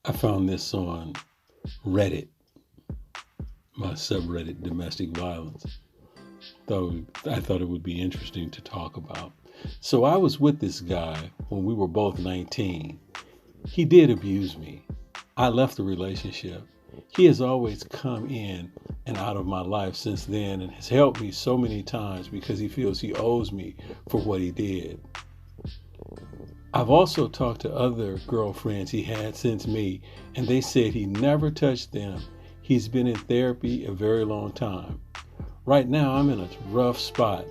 I found this on Reddit, my subreddit, domestic violence. Though I thought it would be interesting to talk about. So I was with this guy when we were both 19. He did abuse me. I left the relationship. He has always come in and out of my life since then and has helped me so many times because he feels he owes me for what he did. I've also talked to other girlfriends he had since me, and they said he never touched them. He's been in therapy a very long time. Right now, I'm in a rough spot.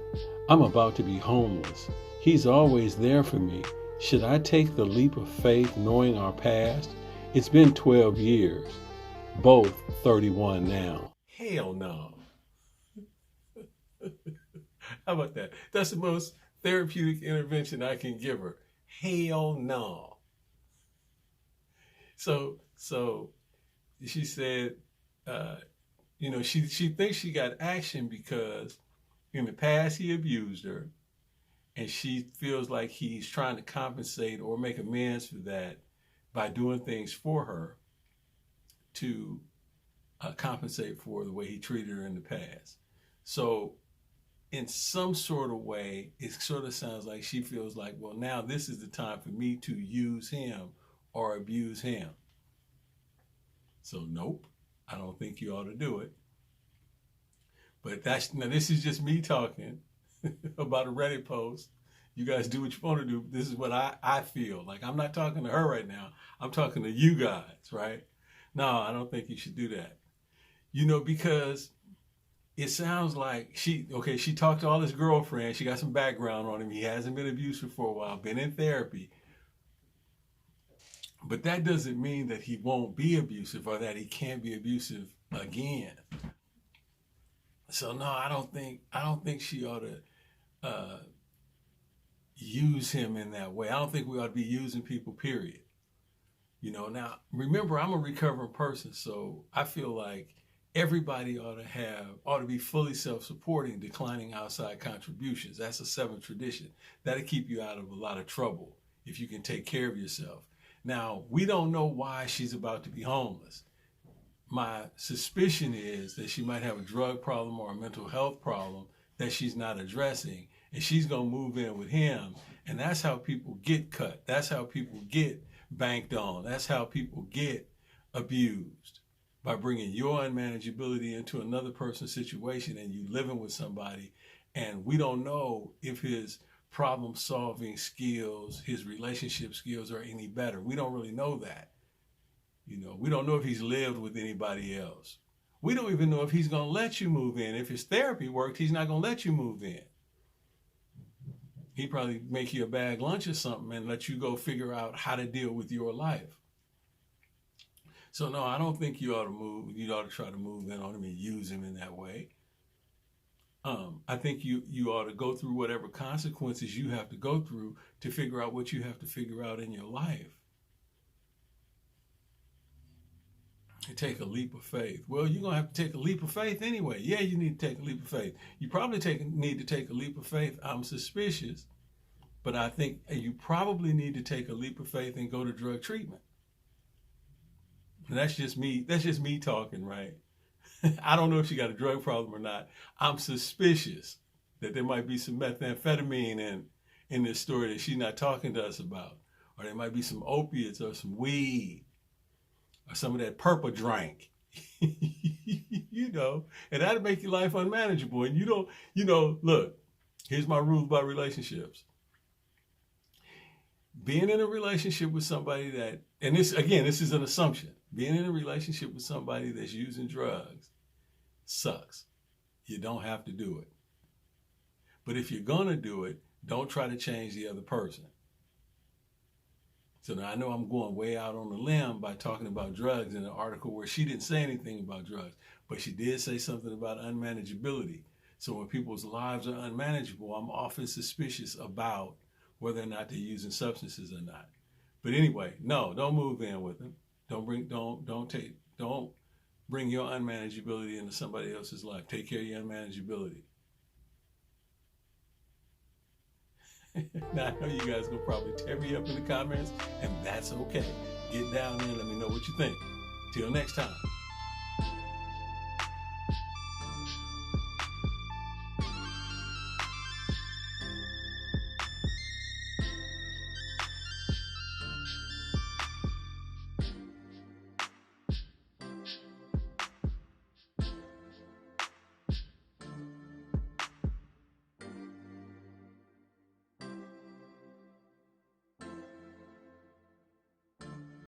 I'm about to be homeless. He's always there for me. Should I take the leap of faith knowing our past? It's been 12 years, both 31 now. Hell no. How about that? That's the most therapeutic intervention I can give her. Hell no. So she said, she thinks she got action because in the past he abused her, and she feels like he's trying to compensate or make amends for that by doing things for her to compensate for the way he treated her in the past. So in some sort of way, it sort of sounds like she feels like, well, now this is the time for me to use him or abuse him. So nope, I don't think you ought to do it. But this is just me talking about a Reddit post. You guys do what you want to do. This is what I feel. Like, I'm not talking to her right now. I'm talking to you guys, right? No, I don't think you should do that. Because it sounds like she talked to all his girlfriends. She got some background on him. He hasn't been abusive for a while, been in therapy. But that doesn't mean that he won't be abusive or that he can't be abusive again. So no, I don't think she ought to use him in that way. I don't think we ought to be using people, period. Now remember, I'm a recovering person, so I feel like everybody ought to be fully self-supporting, declining outside contributions. That's a seventh tradition. That'll keep you out of a lot of trouble if you can take care of yourself. Now, we don't know why she's about to be homeless. My suspicion is that she might have a drug problem or a mental health problem that she's not addressing, and she's going to move in with him. And that's how people get cut. That's how people get banked on. That's how people get abused, by bringing your unmanageability into another person's situation and you living with somebody. And we don't know if his problem solving skills, his relationship skills are any better. We don't really know that. We don't know if he's lived with anybody else. We don't even know if he's going to let you move in. If his therapy worked, he's not going to let you move in. He'd probably make you a bag lunch or something and let you go figure out how to deal with your life. So no, I don't think you ought to move. You ought to try to move in on him and use him in that way. I think you ought to go through whatever consequences you have to go through to figure out what you have to figure out in your life. You take a leap of faith. Well, you're gonna have to take a leap of faith anyway. Yeah, you need to take a leap of faith. You probably need to take a leap of faith. I'm suspicious, but I think you probably need to take a leap of faith and go to drug treatment. And that's just me. That's just me talking, right? I don't know if she got a drug problem or not. I'm suspicious that there might be some methamphetamine in this story that she's not talking to us about. Or there might be some opiates or some weed or some of that purple drink. And that'll make your life unmanageable. And look, here's my rule about relationships. Being in a relationship with somebody that, and this is an assumption, being in a relationship with somebody that's using drugs sucks. You don't have to do it. But if you're going to do it, don't try to change the other person. So now I know I'm going way out on a limb by talking about drugs in an article where she didn't say anything about drugs, but she did say something about unmanageability. So when people's lives are unmanageable, I'm often suspicious about whether or not they're using substances or not. But anyway, no, don't move in with them. Don't bring your unmanageability into somebody else's life. Take care of your unmanageability. Now I know you guys will probably tear me up in the comments, and that's okay. Get down there and let me know what you think. Till next time.